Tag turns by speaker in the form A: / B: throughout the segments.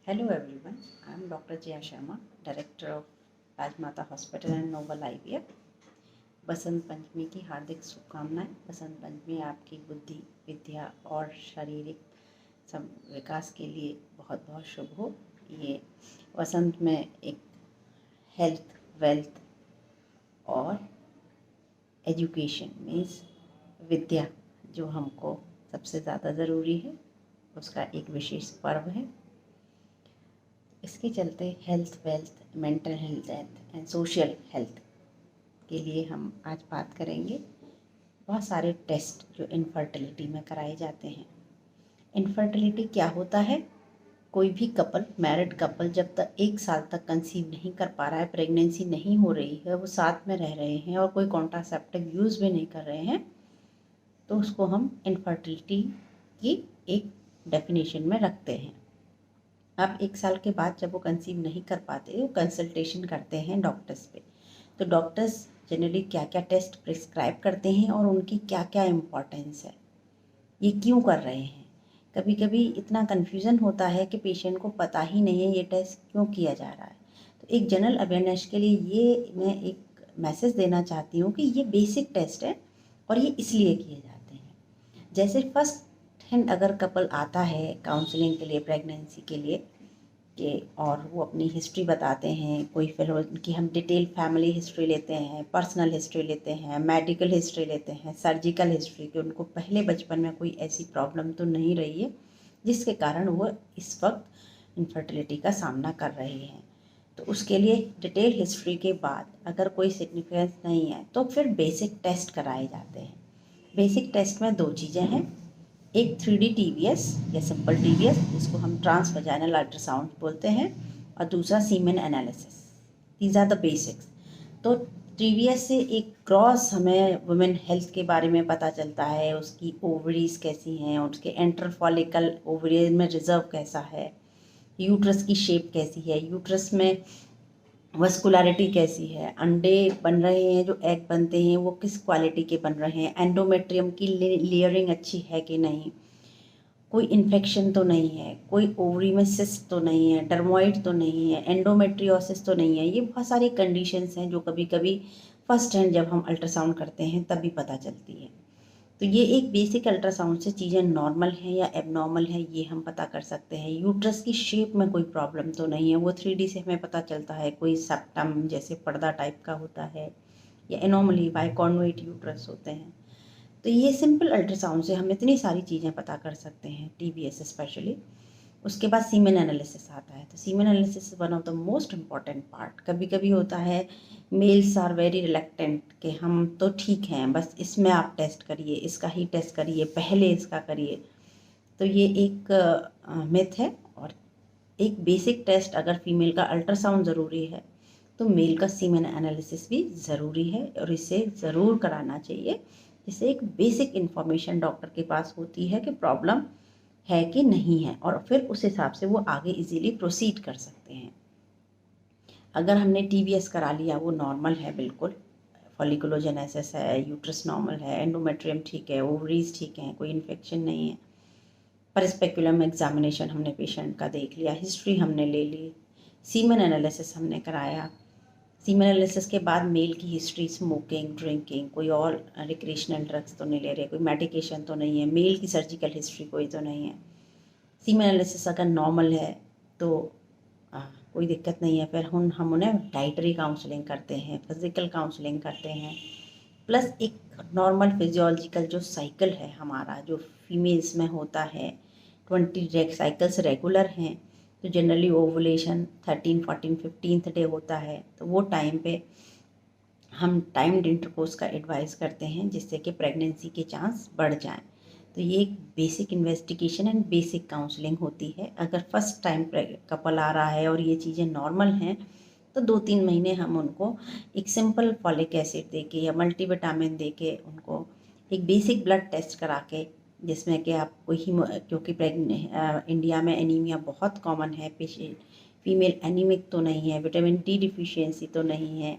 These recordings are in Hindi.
A: Hello everyone, I am Dr. Jaya Sharma, Director of Rajmata hospital and Noble IVF. Basant Panchami की हार्दिक शुभकामनाएं। बसंत पंचमी आपकी बुद्धि, विद्या और शारीरिक विकास के लिए बहुत बहुत शुभ हो। ये वसंत में एक हेल्थ, वेल्थ और एजुकेशन मीन्स विद्या जो हमको सबसे ज़्यादा ज़रूरी है, उसका एक विशेष पर्व है। इसके चलते health, wealth, mental health and social health के लिए हम आज बात करेंगे। बहुत सारे टेस्ट जो इनफर्टिलिटी में कराए जाते हैं। इनफर्टिलिटी क्या होता है? कोई भी कपल, मैरिड कपल जब तक 1 साल तक कंसीव नहीं कर पा रहा है, प्रेगनेंसी नहीं हो रही है, वो साथ में रह रहे हैं और कोई कॉन्ट्रासेप्टिव यूज़ भी नहीं कर रहे हैं, तो उसको हम इनफर्टिलिटी की एक डेफिनेशन में रखते हैं। अब 1 साल के बाद जब वो कंसीव नहीं कर पाते, वो कंसल्टेशन करते हैं डॉक्टर्स पे। तो डॉक्टर्स जनरली क्या क्या टेस्ट प्रिस्क्राइब करते हैं और उनकी क्या क्या इम्पोर्टेंस है, ये क्यों कर रहे हैं। कभी कभी इतना कन्फ्यूज़न होता है कि पेशेंट को पता ही नहीं है ये टेस्ट क्यों किया जा रहा है। तो एक जनरल अवेयरनेस के लिए ये मैं एक मैसेज देना चाहती हूँ कि ये बेसिक टेस्ट है और ये इसलिए किए जाते हैं। जैसे फर्स्ट हैंड अगर कपल आता है काउंसलिंग के लिए, प्रेगनेंसी के लिए के, और वो अपनी हिस्ट्री बताते हैं, कोई फिर उनकी हम डिटेल फैमिली हिस्ट्री लेते हैं, पर्सनल हिस्ट्री लेते हैं, मेडिकल हिस्ट्री लेते हैं, सर्जिकल हिस्ट्री, कि उनको पहले बचपन में कोई ऐसी प्रॉब्लम तो नहीं रही है जिसके कारण वो इस वक्त इनफर्टिलिटी का सामना कर रहे हैं। तो उसके लिए डिटेल हिस्ट्री के बाद अगर कोई सिग्निफिकेंस नहीं है तो फिर बेसिक टेस्ट कराए जाते हैं। बेसिक टेस्ट में 2 चीज़ें हैं, एक 3D TVS या सिंपल TVS जिसको हम ट्रांस वजाइनल अल्ट्रासाउंड बोलते हैं, और दूसरा semen analysis. These are the basics. तो TVS से एक क्रॉस हमें वुमेन हेल्थ के बारे में पता चलता है, उसकी ओवरीज कैसी हैं, उसके एंटर फॉलिकल ओवरी में रिजर्व कैसा है, यूट्रस की शेप कैसी है, यूट्रस में वस्कुलरिटी कैसी है, अंडे बन रहे हैं, जो एग बनते हैं वो किस क्वालिटी के बन रहे हैं, एंडोमेट्रियम की लेयरिंग अच्छी है कि नहीं, कोई इन्फेक्शन तो नहीं है, कोई ओवरी में सिस्ट तो नहीं है, डर्मोइड तो नहीं है, एंडोमेट्रियोसिस तो नहीं है। ये बहुत सारी कंडीशंस हैं जो कभी कभी फर्स्ट हैंड जब हम अल्ट्रासाउंड करते हैं तभी पता चलती है। तो ये एक बेसिक अल्ट्रासाउंड से चीज़ें नॉर्मल हैं या एबनॉर्मल हैं ये हम पता कर सकते हैं। यूट्रस की शेप में कोई प्रॉब्लम तो नहीं है, वो 3D से हमें पता चलता है। कोई सेप्टम जैसे पर्दा टाइप का होता है या एनोमली बाइकॉन्वेट यूट्रस होते हैं। तो ये सिंपल अल्ट्रासाउंड से हम इतनी सारी चीज़ें पता कर सकते हैं, TBS स्पेशली। उसके बाद सीमेन एनालिसिस आता है। तो semen analysis is one of the most important part. कभी कभी होता है मेल्स आर वेरी रिलेक्टेंट कि हम तो ठीक हैं, बस इसमें आप टेस्ट करिए, इसका ही टेस्ट करिए, पहले इसका करिए। तो ये एक मिथ है। और एक बेसिक टेस्ट अगर फीमेल का अल्ट्रासाउंड ज़रूरी है तो मेल का सीमेन एनालिसिस भी ज़रूरी है, और इसे ज़रूर कराना चाहिए, जिससे एक बेसिक इन्फॉर्मेशन डॉक्टर के पास होती है कि प्रॉब्लम है कि नहीं है, और फिर उस हिसाब से वो आगे इजीली प्रोसीड कर सकते हैं। अगर हमने TBS करा लिया, वो नॉर्मल है बिल्कुल, फॉलिकुलोजेनेसिस है, यूट्रस नॉर्मल है, एंडोमेट्रियम ठीक है, ओवरीज ठीक हैं, कोई इन्फेक्शन नहीं है, पर स्पेकुलम एग्जामिनेशन हमने पेशेंट का देख लिया, हिस्ट्री हमने ले ली, सीमेन एनालिसिस हमने कराया। सीमेन एनालिसिस के बाद मेल की हिस्ट्री, स्मोकिंग, ड्रिंकिंग, कोई और रिक्रिएशनल ड्रग्स तो नहीं ले रहे, कोई मेडिकेशन तो नहीं है, मेल की सर्जिकल हिस्ट्री कोई तो नहीं है। सीमेन एनालिसिस अगर नॉर्मल है तो कोई दिक्कत नहीं है। फिर हम उन्हें डाइटरी काउंसलिंग करते हैं, फिजिकल काउंसलिंग करते हैं, प्लस एक नॉर्मल फिजियोलॉजिकल जो साइकिल है हमारा, जो फीमेल्स में होता है, 20 साइकिल्स रेगुलर हैं। तो जनरली ओवुलेशन 13, 14, 15th डे होता है, तो वो टाइम पे हम टाइम्ड इंटरकोर्स का एडवाइस करते हैं, जिससे कि प्रेगनेंसी के चांस बढ़ जाएं। तो ये एक basic investigation and basic counselling होती है। अगर फर्स्ट टाइम कपल आ रहा है और ये चीज़ें नॉर्मल हैं तो 2-3 महीने हम उनको एक सिंपल फॉलिक एसिड दे के या मल्टीविटामिन दे के उनको एक बेसिक ब्लड टेस्ट करा के, जिसमें कि आप कोई क्योंकि इंडिया में एनीमिया बहुत कॉमन है, पेशेंट फीमेल एनीमिक तो नहीं है, विटामिन D डिफिशियंसी तो नहीं है,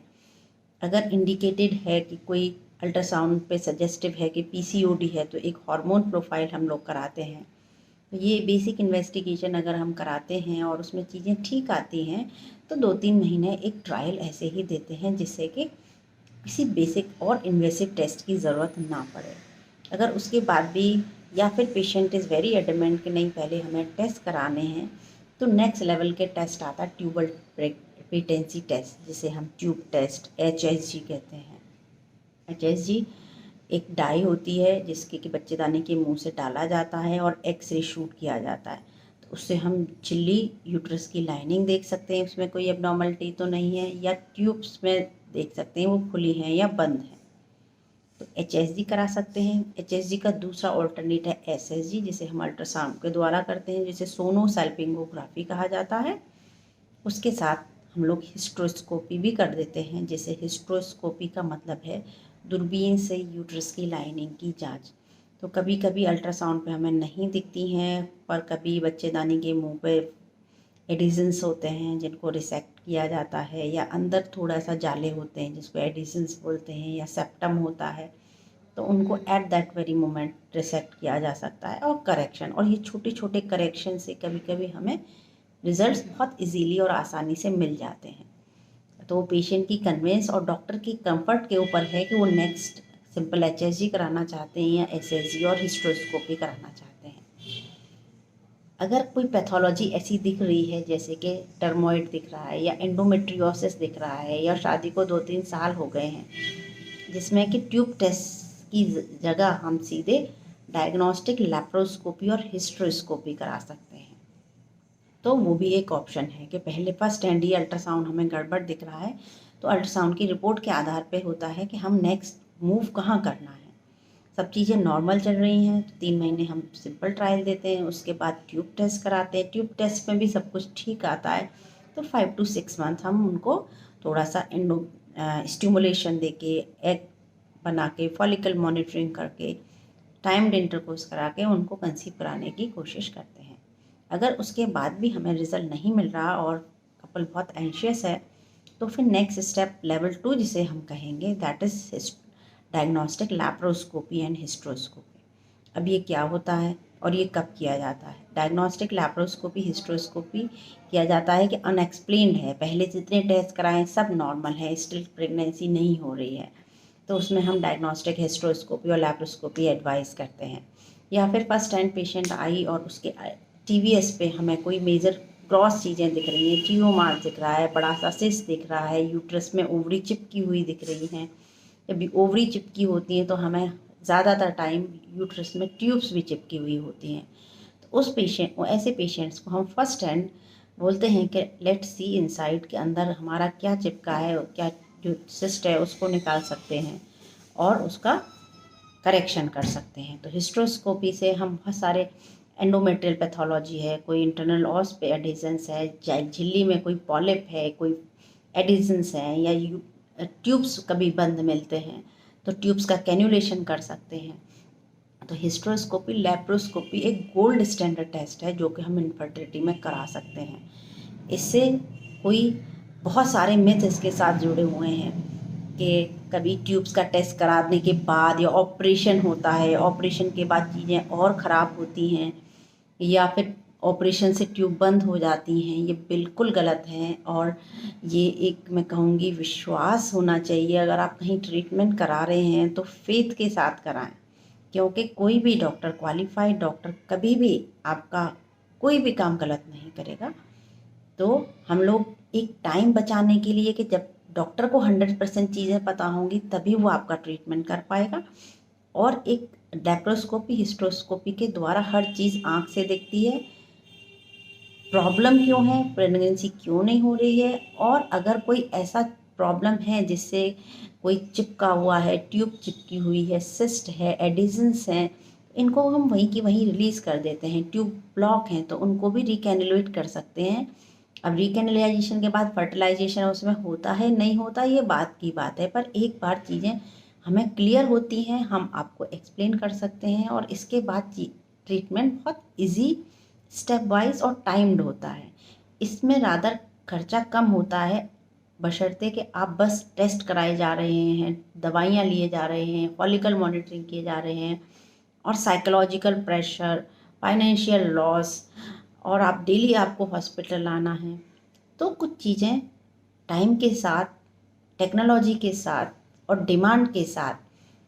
A: अगर इंडिकेटेड है कि कोई अल्ट्रासाउंड पे सजेस्टिव है कि PCOD है, तो एक हार्मोन प्रोफाइल हम लोग कराते हैं। तो ये बेसिक इन्वेस्टिगेशन अगर हम कराते हैं और उसमें चीज़ें ठीक आती हैं तो 2-3 महीने एक ट्रायल ऐसे ही देते हैं, जिससे कि किसी बेसिक और इन्वेसिव टेस्ट की ज़रूरत ना पड़े। अगर उसके बाद भी या फिर पेशेंट इज़ वेरी एडमेंट कि नहीं पहले हमें टेस्ट कराने हैं, तो नेक्स्ट लेवल के टेस्ट आता है ट्यूबल पेटेंसी टेस्ट, जिसे हम ट्यूब टेस्ट HSG कहते हैं। HSG एक डाई होती है जिसके कि बच्चेदानी के मुंह से डाला जाता है और एक्सरे शूट किया जाता है। तो उससे हम झिल्ली यूट्रस की लाइनिंग देख सकते हैं, उसमें कोई एबनॉर्मलिटी तो नहीं है, या ट्यूब्स में देख सकते हैं वो खुली हैं या बंद हैं। तो HSG करा सकते हैं। HSG का दूसरा ऑल्टरनेट है SSG, जिसे हम अल्ट्रासाउंड के द्वारा करते हैं, जिसे सोनोसैल्पिंगोग्राफी कहा जाता है। उसके साथ हम लोग हिस्ट्रोस्कोपी भी कर देते हैं, जिसे हिस्ट्रोस्कोपी का मतलब है दूरबीन से यूट्रस की लाइनिंग की जांच। तो कभी कभी अल्ट्रासाउंड पे हमें नहीं दिखती हैं, पर कभी बच्चेदानी के मुंह पे एडिशंस होते हैं जिनको रिसेक्ट किया जाता है, या अंदर थोड़ा सा जाले होते हैं जिसको एडिशंस बोलते हैं, या सेप्टम होता है, तो उनको एट दैट वेरी मोमेंट रिसेक्ट किया जा सकता है। और करेक्शन, और ये छोटे छोटे करेक्शन से कभी कभी हमें रिजल्ट्स बहुत इजीली और आसानी से मिल जाते हैं। तो पेशेंट की कन्वेंस और डॉक्टर की कंफर्ट के ऊपर है कि वो नेक्स्ट सिंपल HSG कराना चाहते हैं या SSG और हिस्ट्रोस्कोपी कराना चाहते हैं। अगर कोई पैथोलॉजी ऐसी दिख रही है जैसे कि टर्मोइड दिख रहा है, या एंडोमेट्रियोसिस दिख रहा है, या शादी को 2-3 साल हो गए हैं, जिसमें कि ट्यूब टेस्ट की जगह हम सीधे डायग्नोस्टिक लैप्रोस्कोपी और हिस्ट्रोस्कोपी करा सकते हैं। तो वो भी एक ऑप्शन है कि पहले फर्स्ट हैंड ही अल्ट्रासाउंड हमें गड़बड़ दिख रहा है, तो अल्ट्रासाउंड की रिपोर्ट के आधार पे होता है कि हम नेक्स्ट मूव कहाँ करना है। सब चीज़ें नॉर्मल चल रही हैं तो 3 महीने हम सिंपल ट्रायल देते हैं, उसके बाद ट्यूब टेस्ट कराते हैं। ट्यूब टेस्ट में भी सब कुछ ठीक आता है तो 5 to 6 मंथ हम उनको थोड़ा सा स्टिमुलेशन दे के, एग बना के, फॉलिकल मॉनिटरिंग करके, टाइम्ड इंटरकोर्स करा के उनको कंसीव कराने की कोशिश करते हैं। अगर उसके बाद भी हमें रिज़ल्ट नहीं मिल रहा और कपल बहुत एंशियस है, तो फिर नेक्स्ट स्टेप लेवल 2 जिसे हम कहेंगे, that is diagnostic laparoscopy and hysteroscopy. अब ये क्या होता है और ये कब किया जाता है? डायग्नोस्टिक लैप्रोस्कोपी हिस्ट्रोस्कोपी किया जाता है कि अनएक्सप्लेन्ड है, पहले जितने टेस्ट कराएं सब नॉर्मल है, स्टिल प्रेगनेंसी नहीं हो रही है, तो उसमें हम डायग्नोस्टिक हिस्ट्रोस्कोपी और लैप्रोस्कोपी एडवाइस करते हैं। या फिर फर्स्ट टाइम पेशेंट आई और उसके TVS पे हमें कोई मेजर क्रॉस चीज़ें दिख रही हैं, ट्यूमार दिख रहा है, बड़ा सा सिस्ट दिख रहा है, यूट्रस में ओवरी चिपकी हुई दिख रही हैं। जब भी ओवरी चिपकी होती हैं तो हमें ज़्यादातर टाइम यूट्रस में ट्यूब्स भी चिपकी हुई होती हैं। तो ऐसे पेशेंट्स को हम फर्स्ट हैंड बोलते हैं कि लेट्स सी इनसाइड के अंदर हमारा क्या चिपका है, और क्या जो सिस्ट है उसको निकाल सकते हैं और उसका करेक्शन कर सकते हैं। तो हिस्ट्रोस्कोपी से हम बहुत सारे एंडोमेट्रियल पैथोलॉजी है, कोई इंटरनल ऑस पे एडिशंस है, झिल्ली में कोई पॉलिप है, कोई एडिशंस हैं, या ट्यूब्स कभी बंद मिलते हैं तो ट्यूब्स का कैन्युलेशन कर सकते हैं। तो हिस्ट्रोस्कोपी लैप्रोस्कोपी एक गोल्ड स्टैंडर्ड टेस्ट है जो कि हम इनफर्टिलिटी में करा सकते हैं। इससे कोई बहुत सारे मिथ इसके साथ जुड़े हुए हैं कि कभी ट्यूब्स का टेस्ट कराने के बाद या ऑपरेशन होता है, ऑपरेशन के बाद चीज़ें और ख़राब होती हैं, या फिर ऑपरेशन से ट्यूब बंद हो जाती हैं। ये बिल्कुल गलत है और ये एक मैं कहूँगी विश्वास होना चाहिए। अगर आप कहीं ट्रीटमेंट करा रहे हैं तो फेथ के साथ कराएं, क्योंकि कोई भी डॉक्टर, क्वालिफाइड डॉक्टर, कभी भी आपका कोई भी काम गलत नहीं करेगा। तो हम लोग एक टाइम बचाने के लिए कि जब डॉक्टर को 100% चीज़ें पता होंगी तभी वो आपका ट्रीटमेंट कर पाएगा। और एक लैप्रोस्कोपी हिस्ट्रोस्कोपी के द्वारा हर चीज़ आँख से दिखती है, प्रॉब्लम क्यों है, प्रेगनेंसी क्यों नहीं हो रही है, और अगर कोई ऐसा प्रॉब्लम है जिससे कोई चिपका हुआ है, ट्यूब चिपकी हुई है, सिस्ट है, एडिशंस हैं, इनको हम वहीं की वहीं रिलीज़ कर देते हैं। ट्यूब ब्लॉक हैं तो उनको भी रिकैनुलेट कर सकते हैं। अब रिकैनुलाइजेशन के बाद फर्टिलाइजेशन उसमें होता है नहीं होता ये बात की बात है, पर एक बार चीज़ें हमें क्लियर होती हैं, हम आपको एक्सप्लेन कर सकते हैं और इसके बाद ट्रीटमेंट बहुत इजी, स्टेप वाइज और टाइम्ड होता है। इसमें रादर खर्चा कम होता है, बशर्ते कि आप बस टेस्ट कराए जा रहे हैं, दवाइयाँ लिए जा रहे हैं, फॉलिकल मॉनिटरिंग किए जा रहे हैं, और साइकोलॉजिकल प्रेशर फाइनेंशियल लॉस और आप डेली आपको हॉस्पिटल आना है, तो कुछ चीज़ें टाइम के साथ, टेक्नोलॉजी के साथ और डिमांड के साथ,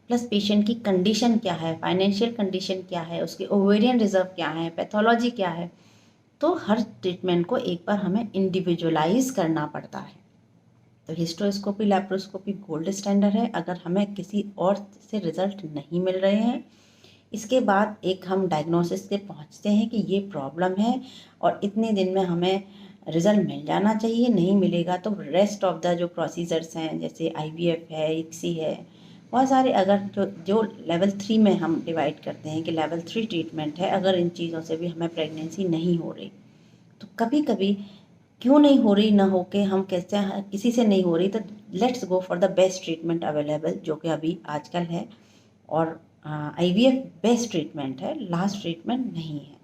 A: प्लस पेशेंट की कंडीशन क्या है, फाइनेंशियल कंडीशन क्या है, उसके ओवेरियन रिजर्व क्या है, पैथोलॉजी क्या है, तो हर ट्रीटमेंट को एक बार हमें इंडिविजुअलाइज करना पड़ता है। तो हिस्टोस्कोपी लैप्रोस्कोपी गोल्ड स्टैंडर्ड है अगर हमें किसी और से रिजल्ट नहीं मिल रहे हैं। इसके बाद एक हम डायग्नोसिस पे पहुंचते हैं कि ये प्रॉब्लम है और इतने दिन में हमें रिजल्ट मिल जाना चाहिए, नहीं मिलेगा तो रेस्ट ऑफ द जो प्रोसीजर्स हैं जैसे IVF है, ICSI है, बहुत सारे, अगर जो लेवल 3 में हम डिवाइड करते हैं कि लेवल 3 ट्रीटमेंट है, अगर इन चीज़ों से भी हमें प्रेगनेंसी नहीं हो रही, तो कभी कभी क्यों नहीं हो रही, ना हो के हम कहते हैं किसी से नहीं हो रही, तो let's go for the best treatment available जो कि अभी आजकल है। और IVF बेस्ट ट्रीटमेंट है, लास्ट ट्रीटमेंट नहीं है।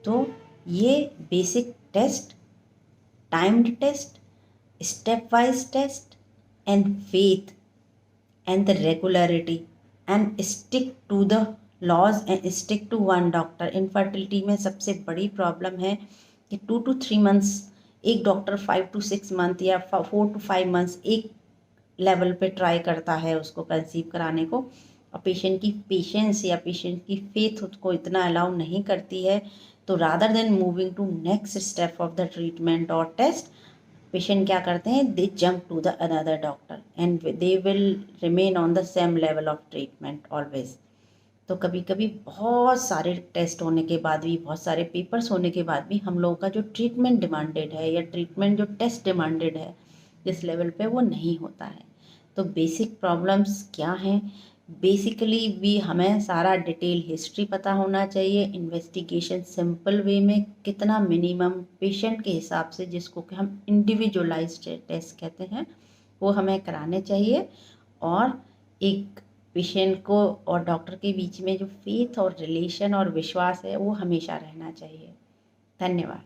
A: तो ये basic test, timed test, step wise test and faith and the regularity and stick to the laws and stick to one doctor. Infertility में सबसे बड़ी प्रॉब्लम है कि 2 to 3 मंथ्स एक डॉक्टर 5 to 6 मंथ या 4 to 5 मंथ्स एक लेवल पे ट्राई करता है उसको कंसीव कराने को, और पेशेंट की पेशेंस या पेशेंट की फेथ उसको इतना अलाउ नहीं करती है। तो rather than moving to next step of the treatment और टेस्ट, पेशेंट क्या करते हैं, they jump to the another doctor and they will remain on the same level of treatment always. तो कभी कभी बहुत सारे टेस्ट होने के बाद भी, बहुत सारे पेपर्स होने के बाद भी हम लोगों का जो ट्रीटमेंट डिमांडेड है या ट्रीटमेंट जो टेस्ट डिमांडेड है जिस लेवल पे, वो नहीं होता है। तो बेसिक प्रॉब्लम्स क्या हैं, बेसिकली भी हमें सारा डिटेल हिस्ट्री पता होना चाहिए, इन्वेस्टिगेशन सिंपल वे में कितना मिनिमम पेशेंट के हिसाब से, जिसको कि हम इंडिविजुअलाइज्ड टेस्ट कहते हैं, वो हमें कराने चाहिए। और एक पेशेंट को और डॉक्टर के बीच में जो फेथ और रिलेशन और विश्वास है वो हमेशा रहना चाहिए। धन्यवाद।